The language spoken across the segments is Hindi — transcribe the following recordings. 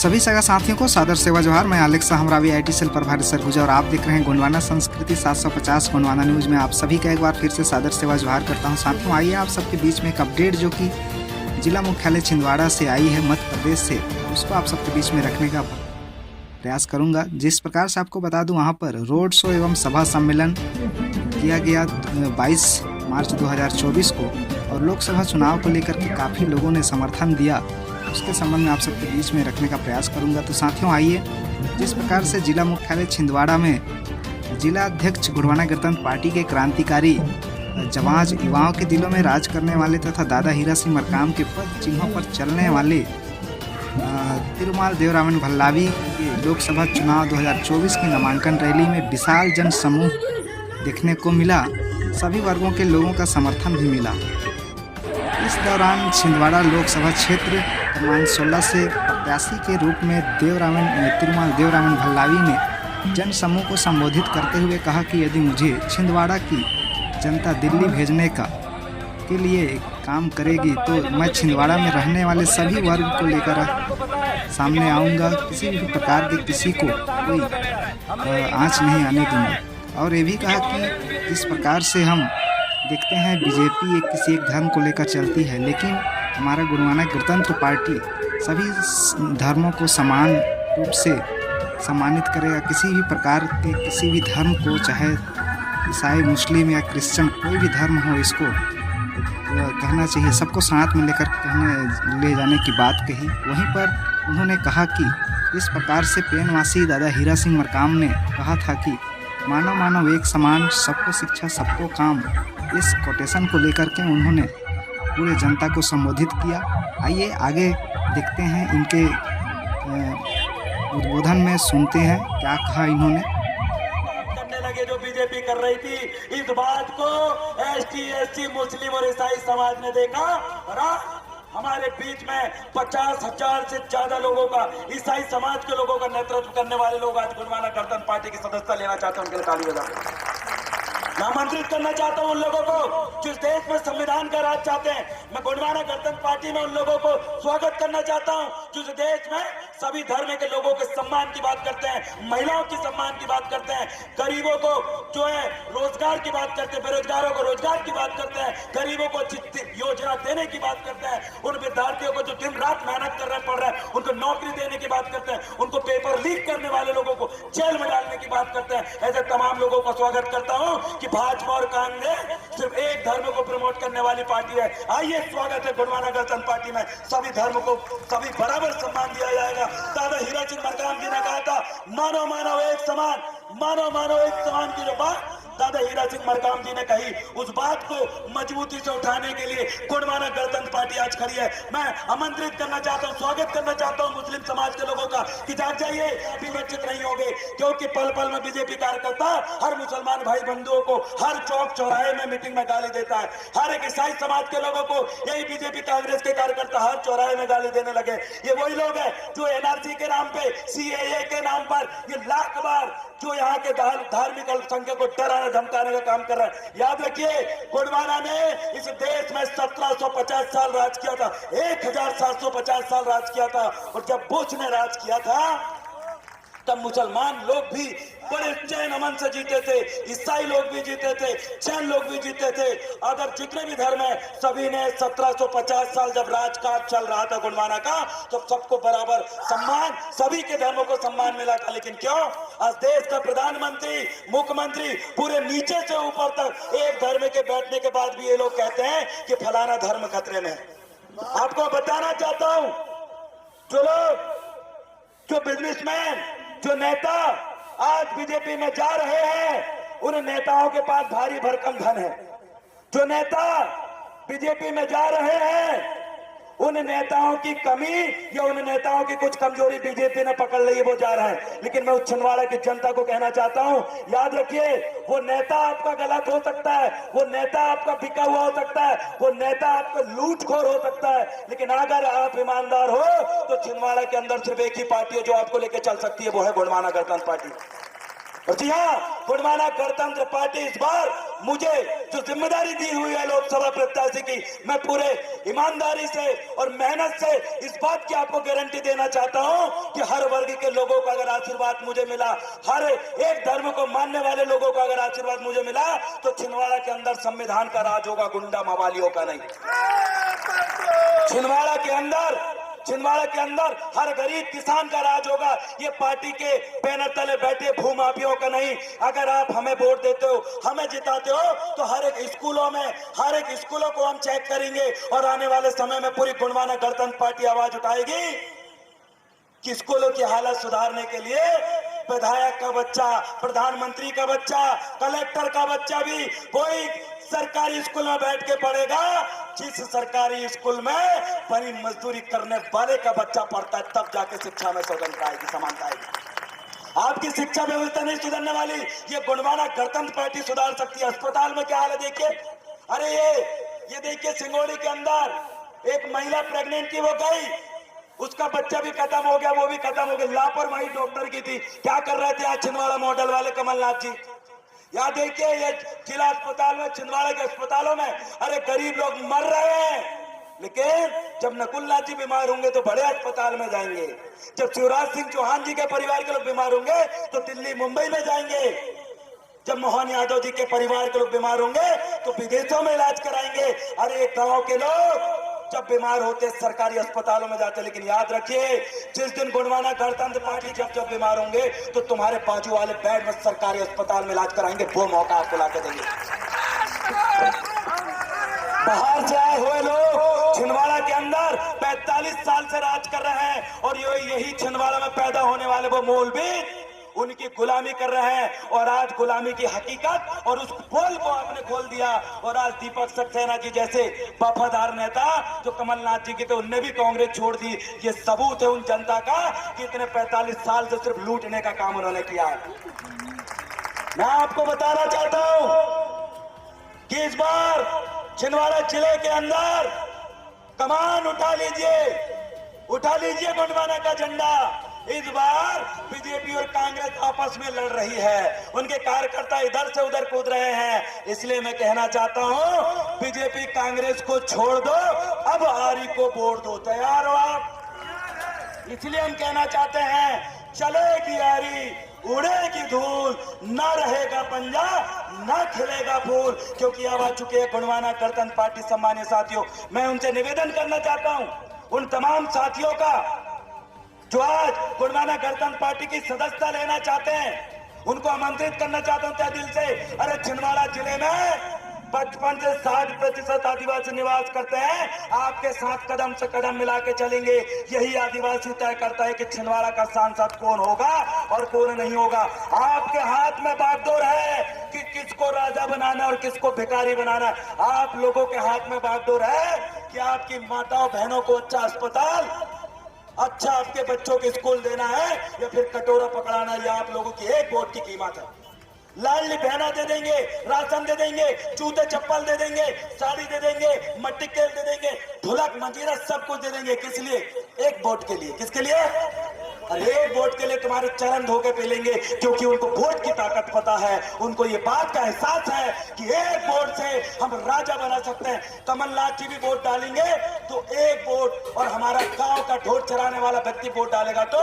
सभी सगा साथियों को सादर सेवा जोहार। मैं अलेक्सा हमरावी IT सेल प्रभारी सरगुजा और आप देख रहे हैं गोंडवाना संस्कृति 750 गोंडवाना न्यूज़ में आप सभी का एक बार फिर से सादर सेवा जोहार करता हूं। साथियों, आइए आप सबके बीच में एक अपडेट जो कि जिला मुख्यालय छिंदवाड़ा से आई है मध्य प्रदेश से, उसको आप सबके बीच में रखने का प्रयास करूँगा। जिस प्रकार से आपको बता दूँ, वहाँ पर रोड शो एवं सभा सम्मेलन किया गया 22 मार्च 2024 को और लोकसभा चुनाव को लेकर के काफ़ी लोगों ने समर्थन दिया, उसके संबंध में आप सबके बीच में रखने का प्रयास करूंगा। तो साथियों, आइए जिस प्रकार से जिला मुख्यालय छिंदवाड़ा में जिला अध्यक्ष गोंडवाना गणतंत्र पार्टी के क्रांतिकारी जवाज युवाओं के दिलों में राज करने वाले तथा दादा हीरा सिंह मरकाम के पद चिन्हों पर चलने वाले तिरुमाल देवरामन भल्लावी के लोकसभा चुनाव 2024 की नामांकन रैली में विशाल जन समूह देखने को मिला। सभी वर्गों के लोगों का समर्थन भी मिला। इस दौरान छिंदवाड़ा लोकसभा क्षेत्र क्रमांक 16 से प्रत्याशी के रूप में तिरुमाल देवरामन भल्लावी ने जन समूह को संबोधित करते हुए कहा कि यदि मुझे छिंदवाड़ा की जनता दिल्ली भेजने के लिए काम करेगी तो मैं छिंदवाड़ा में रहने वाले सभी वर्ग को लेकर सामने आऊँगा। किसी भी प्रकार के किसी को कोई आँच नहीं आने दूँगा। और ये भी कहा कि इस प्रकार से हम देखते हैं बीजेपी किसी एक धर्म को लेकर चलती है, लेकिन हमारा गोंडवाना गणतंत्र पार्टी सभी धर्मों को समान रूप से सम्मानित करेगा। किसी भी प्रकार के किसी भी धर्म को, चाहे ईसाई, मुस्लिम या क्रिश्चियन, कोई भी धर्म हो, इसको कहना चाहिए, सबको साथ में लेकर ले जाने की बात कही। वहीं पर उन्होंने कहा कि इस प्रकार से पेनवासी दादा हीरा सिंह मरकाम ने कहा था कि मानव मानव एक समान, सबको शिक्षा सबको काम, इस कोटेशन को लेकर के उन्होंने पूरे जनता को संबोधित किया। आइए आगे देखते हैं, इनके उद्बोधन में सुनते हैं क्या कहा इन्होंने। करने लगे जो बीजेपी कर रही थी, इस बात को ST SC मुस्लिम और ईसाई समाज ने देखा और हमारे बीच में 50,000 से ज्यादा लोगों का, ईसाई समाज के लोगों का नेतृत्व करने वाले लोग आज गोंडवाना गणतंत्र पार्टी की सदस्यता लेना चाहते हैं। उनके लिए ताली बजाओ। मैं आमंत्रित करना चाहता हूं उन लोगों को जिस देश में संविधान का राज चाहते हैं। मैं गोंडवाना गणतंत्र पार्टी में उन लोगों को स्वागत करना चाहता हूं जिस देश में सभी धर्म के लोगों के सम्मान की बात करते हैं, महिलाओं की सम्मान की बात करते हैं, गरीबों को जो है रोजगार की बात करते हैं, बेरोजगारों को रोजगार की बात करते हैं, गरीबों को योजना देने की बात करते हैं, उन विद्यार्थियों को जो दिन रात मेहनत कर रहे पढ़ रहे हैं उनको नौकरी देने की बात करते हैं, उनको पेपर लीक करने वाले लोगों को जेल में डालने की बात करते हैं। ऐसे तमाम लोगों का स्वागत करता हूं कि भाजपा और कांग्रेस सिर्फ एक धर्म को प्रमोट करने वाली पार्टी है। आइए, स्वागत है गोंडवाना गणतंत्र पार्टी में। सभी धर्म को सभी बराबर सम्मान दिया जाएगा। दादा हीरा सिंह मरकाम जी ने कहा था, मानव मानव एक समान, मानव मानव एक समान की जो बात दादा हीरा सिंह मरकाम जी ने कही, उस बात को मजबूती से उठाने के लिए गोंडवाना गणतंत्र पार्टी आज खड़ी है। मैं आमंत्रित करना चाहता हूं, स्वागत करना चाहता हूं मुस्लिम समाज के लोगों का कि जाग जाइए, विवंचित नहीं होंगे, क्योंकि पल पल में बीजेपी कार्यकर्ता हर मुसलमान भाई बंधुओं को हर चौक चौराहे में मीटिंग में गाली देता है। हर एक ईसाई समाज के लोगों को यही बीजेपी कांग्रेस के कार्यकर्ता हर चौराहे में गाली देने लगे। ये वही लोग हैं जो NRC के नाम पे, CAA के नाम पर ये लाख बार जो यहाँ के धार्मिक अल्पसंख्यक को डराने धमकाने का काम कर रहा है। याद रखिए, गोंडवाना ने इस देश में 1750 साल राज किया था, 1750 साल राज किया था। और जब बुश ने राज किया था तब मुसलमान लोग भी बड़े चैन अमन से जीते थे, ईसाई लोग भी जीते थे, जैन लोग भी जीते थे। अगर जितने भी धर्म है सभी ने 1750 साल जब राजकाज चल रहा था गोंडवाना का, तो सबको बराबर सम्मान, सभी के धर्मों को सम्मान मिला था। लेकिन क्यों आज देश का प्रधानमंत्री, मुख्यमंत्री पूरे नीचे से ऊपर तक एक धर्म के बैठने के बाद भी ये लोग कहते हैं कि फलाना धर्म खतरे में। आपको बताना चाहता हूं, जो लोग, जो बिजनेसमैन, जो नेता आज बीजेपी में जा रहे हैं, उन नेताओं के पास भारी भरकम धन है। जो नेता बीजेपी में जा रहे हैं, उन नेताओं की कमी या उन नेताओं की कुछ कमजोरी बीजेपी ने पकड़ ली है, वो जा रहा है। लेकिन मैं उस छिंदवाड़ा की जनता को कहना चाहता हूं, याद रखिए, वो नेता आपका गलत हो सकता है, वो नेता आपका बिका हुआ हो सकता है, वो नेता आपका लूटखोर हो सकता है, लेकिन अगर आप ईमानदार हो तो छिंदवाड़ा के अंदर सिर्फ एक ही पार्टी है जो आपको लेकर चल सकती है, वो है गोंडवाना गणतंत्र पार्टी। और जी हाँ, गोंडवाना गणतंत्र पार्टी इस बार मुझे जो जिम्मेदारी दी हुई है लोकसभा प्रत्याशी की, मैं पूरे ईमानदारी से और मेहनत से इस बात की आपको गारंटी देना चाहता हूं कि हर वर्ग के लोगों का अगर आशीर्वाद मुझे मिला, हर एक धर्म को मानने वाले लोगों का अगर आशीर्वाद मुझे मिला, तो छिंदवाड़ा के अंदर संविधान का राज होगा, गुंडा मवालियों का नहीं। छिंदवाड़ा के अंदर हर गरीब किसान का राज होगा, ये पार्टी के बैनर तले बैठे भूमाफियों का नहीं। अगर आप हमें वोट देते हो, हमें जिताते हो, तो हर एक स्कूलों को हम चेक करेंगे और आने वाले समय में पूरी गोंडवाना गणतंत्र पार्टी आवाज उठाएगी कि स्कूलों की हालत सुधारने के लिए विधायक का बच्चा, प्रधानमंत्री का बच्चा, कलेक्टर का बच्चा भी कोई सरकारी स्कूल में बैठ के पढ़ेगा जिस सरकारी स्कूल में बड़ी मजदूरी करने वाले का बच्चा पढ़ता है, तब जाके शिक्षा में स्वतंत्रता आएगी, समानता आएगी। आपकी शिक्षा व्यवस्था नहीं सुधरने वाली, ये गोंडवाना गणतंत्र पार्टी सुधार सकती है। अस्पताल में क्या हाल है देखिए, अरे ये देखिए सिंगोड़ी के अंदर एक महिला प्रेग्नेंट थी, वो गई, उसका बच्चा भी खत्म हो गया, वो भी खत्म हो गया, लापरवाही डॉक्टर की थी। क्या कर रहे थे आज छिंदवाड़ा मॉडल वाले कमलनाथ जी? यहाँ देखिए, ये जिला अस्पताल में, छिंदवाड़ा के अस्पतालों में, अरे गरीब लोग मर रहे हैं, लेकिन जब नकुलनाथ जी बीमार होंगे तो बड़े अस्पताल में जाएंगे, जब शिवराज सिंह चौहान जी के परिवार के लोग बीमार होंगे तो दिल्ली मुंबई में जाएंगे, जब मोहन यादव जी के परिवार के लोग बीमार होंगे तो विदेशों में इलाज कराएंगे। अरे गांव के लोग जब बीमार होते सरकारी अस्पतालों में जाते। लेकिन याद रखिए, जिस दिन गोंडवाना गणतंत्र पार्टी जब बीमार होंगे तो तुम्हारे बाजू वाले बेड में सरकारी अस्पताल में इलाज कराएंगे, वो मौका आपको लाके देंगे। बाहर से आए हुए लोग छिंदवाड़ा के अंदर 45 साल से राज कर रहे हैं और यही छिंदवाड़ा में पैदा होने वाले वो मौलवी उनकी गुलामी कर रहे हैं। और आज गुलामी की हकीकत और उस पोल को आपने खोल दिया। और आज दीपक सक्सेना जी जैसे वफादार नेता जो कमलनाथ जी के थे, उनने भी कांग्रेस छोड़ दी। ये सबूत है उन जनता का कि इतने 45 साल से सिर्फ लूटने का काम उन्होंने किया है। मैं आपको बताना चाहता हूं कि इस बार छिंदवाड़ा जिले के अंदर कमान उठा लीजिए गोंडवाना का झंडा। इस बार बीजेपी और कांग्रेस आपस में लड़ रही है, उनके कार्यकर्ता इधर से उधर कूद रहे हैं। इसलिए मैं कहना चाहता हूं, बीजेपी कांग्रेस को छोड़ दो, अब आरी को वोट दो। तैयार हो आप? इसलिए हम कहना चाहते हैं, चलेगी आरी, उड़ेगी धूल, ना रहेगा पंजा, ना खिलेगा फूल। क्योंकि अब आ चुके हैं गोंडवाना गणतंत्र पार्टी। सम्मानित साथियों, मैं उनसे निवेदन करना चाहता हूं, उन तमाम साथियों का जो आज गोंडवाना गणतंत्र पार्टी की सदस्यता लेना चाहते हैं, उनको आमंत्रित करना चाहता हूं तहे दिल से। अरे छिंदवाड़ा जिले में 55 से 60% आदिवासी निवास करते हैं। आपके साथ कदम से कदम मिला के चलेंगे। यही आदिवासी तय करता है कि छिंदवाड़ा का सांसद कौन होगा और कौन नहीं होगा। आपके हाथ में बागडोर है कि किसको राजा बनाना और किसको भिखारी बनाना। आप लोगों के हाथ में बागडोर है कि आपकी माताओं बहनों को अच्छा अस्पताल, अच्छा आपके बच्चों के स्कूल देना है या फिर कटोरा पकड़ाना। या आप लोगों की एक वोट की कीमत है। लाडली बहना दे देंगे, राशन दे देंगे, जूते चप्पल दे देंगे, साड़ी दे देंगे, मट्टी तेल दे देंगे, ढोलक मंजीरा सब कुछ दे देंगे। किस लिए? एक वोट के लिए। किसके लिए? अरे एक वोट के लिए तुम्हारे चरण धो के पी लेंगे, क्योंकि उनको वोट की ताकत पता है। उनको ये बात का एहसास है कि एक वोट से हम राजा बना सकते हैं। कमलनाथ जी भी वोट डालेंगे तो एक वोट, और हमारा गांव का ढोल चराने वाला व्यक्ति वोट डालेगा तो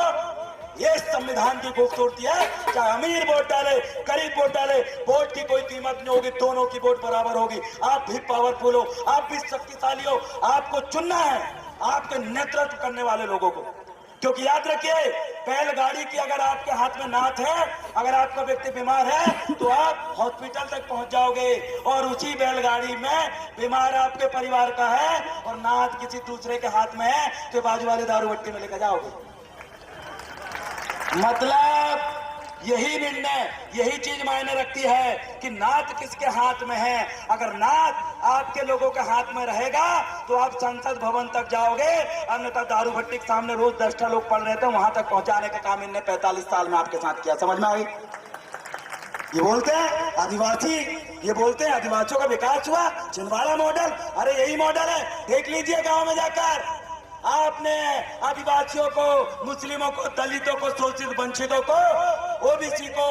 ये संविधान की खूबसूरती है। चाहे अमीर वोट डाले, गरीब वोट डाले, वोट की कोई कीमत नहीं होगी, दोनों की वोट बराबर होगी। आप भी पावरफुल हो, आप भी शक्तिशाली हो, आपको चुनना है आपके नेतृत्व करने वाले लोगों को। क्योंकि याद रखिए, बैलगाड़ी की अगर आपके हाथ में नाथ है, अगर आपका व्यक्ति बीमार है तो आप हॉस्पिटल तक पहुंच जाओगे, और उसी बैलगाड़ी में बीमार आपके परिवार का है और नाथ किसी दूसरे के हाथ में है तो बाजू वाले दारू भट्टी में लेकर जाओगे। मतलब यही निर्णय, यही चीज मायने रखती है कि नाथ किसके हाथ में है। अगर नाथ आपके लोगों के हाथ में रहेगा तो आप संसद भवन तक जाओगे, अन्यथा दारू भट्टी के सामने रोज 10 लोग पड़ रहे थे, वहां तक पहुंचाने का काम इनने 45 साल में आपके साथ किया। समझ में आई? ये बोलते हैं आदिवासी, ये बोलते हैं आदिवासियों का विकास हुआ, छिंदवाड़ा मॉडल। अरे यही मॉडल है, देख लीजिए गांव में जाकर। आपने आदिवासियों को, मुस्लिमों को, दलितों को, शोषित वंचितों को, ओबीसी को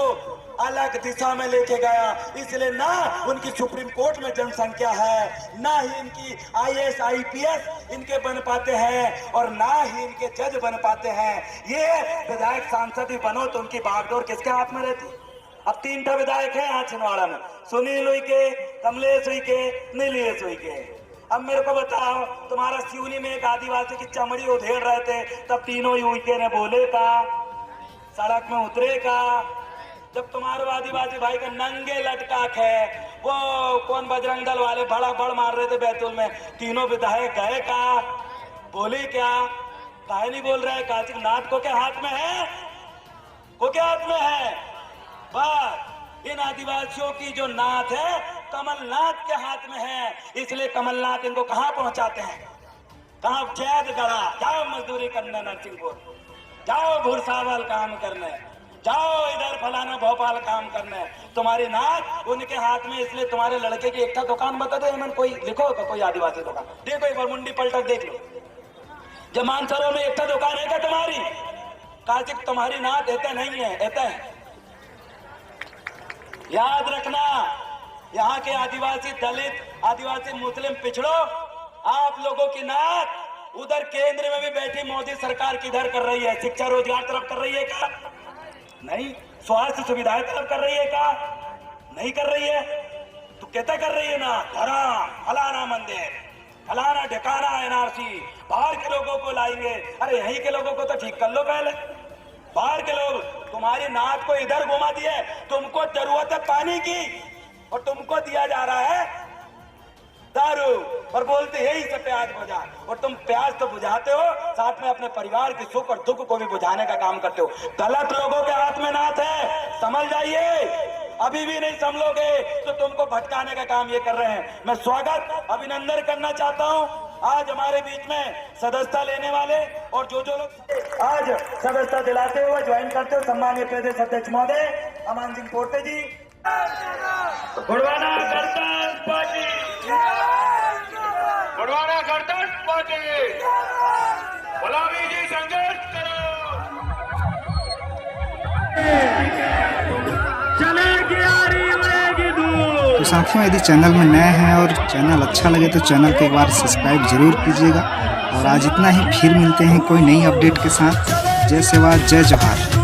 अलग दिशा में लेके गया। इसलिए ना उनकी सुप्रीम कोर्ट में जनसंख्या है, ना ही इनकी आईएएस आईपीएस इनके बन पाते हैं, और ना ही इनके जज बन पाते हैं। ये विधायक सांसद ही बनो तो उनकी बागडोर किसके हाथ में रहती? अब 3 विधायक हैं यहाँ छिंदवाड़ा में, सुनील उइके, कमलेश उइके, नीलेश उइके। अब मेरे को बताओ, तुम्हारा सिवनी में एक आदिवासी की चमड़ी उधेड़ रहे थे, तब तीनों उइके ने बोले का, सड़क में उतरे का? जब तुम्हारे आदिवासी भाई का नंगे लटका है, वो कौन बजरंग दल वाले बड़ा बड़ मार रहे थे बैतूल में, तीनों विधायक गए का? बोले क्या? काहे नहीं बोल रहे? कार्तिक नाथ को क्या हाथ में है? को क्या हाथ में है? बस इन आदिवासियों की जो नाथ है कमलनाथ के हाथ में है। इसलिए कमलनाथ इनको कहां पहुंचाते हैं? कहां? जैद गढ़ा जाओ मजदूरी करने, नरसिंहपुर जाओ, भूरसावल काम करने जाओ, इधर फलाना भोपाल काम करने। तुम्हारी नाथ उनके हाथ में। इसलिए तुम्हारे लड़के की एक दुकान बता दो, मन कोई लिखो का कोई आदिवासी दुकान, देखो एक बार मुंडी पलटक देख लो। जब मानसरोवर में एक दुकान है क्या तुम्हारी? कार्तिक तुम्हारी नाथ ऐसे नहीं है, ऐसे है। याद रखना, यहाँ के आदिवासी दलित, आदिवासी मुस्लिम पिछड़ो, आप लोगों की नाथ उधर केंद्र में भी बैठी मोदी सरकार किधर कर रही है? शिक्षा रोजगार तरफ कर रही है क्या? नहीं। स्वास्थ्य सुविधाएं तरफ कर रही है क्या? नहीं कर रही है। तो कहता कर रही है ना, धर्म फलाना मंदिर फलाना ठिकाना एनआरसी, बाहर के लोगों को लाएंगे। अरे यहीं के लोगों को तो ठीक कर लो पहले। बाहर के लोग तुम्हारी नाथ को इधर घुमा दिए, तुमको जरूरत है पानी की और तुमको दिया जा रहा है दारू, और बोलते यही से प्यास बुझा। और तुम प्यास तो बुझाते हो, साथ में अपने परिवार की सुख और दुख को भी बुझाने का काम करते हो। गलत लोगों के हाथ में नाथ है, समझ जाइए। अभी भी नहीं समझोगे तो तुमको भटकाने का काम ये कर रहे हैं। मैं स्वागत अभिनंदन करना चाहता हूं आज हमारे बीच में सदस्यता लेने वाले, और जो लोग आज सदस्यता दिलाते हुए ज्वाइन करते हो, सम्मानीय प्रदेश अध्यक्ष महोदय अमान सिंह पोर्टे जी, गुड़वाना गणतंत्र पार्टी, गुड़वाना गणतंत्र पार्टी, गुलामी जी संघर्ष करो, चलेगी आरी उड़ेगी दूर। तो साथियों, यदि चैनल में नए हैं और चैनल अच्छा लगे तो चैनल को एक बार सब्सक्राइब जरूर कीजिएगा। और आज इतना ही, फिर मिलते हैं कोई नई अपडेट के साथ। जय सेवा, जय जोहार।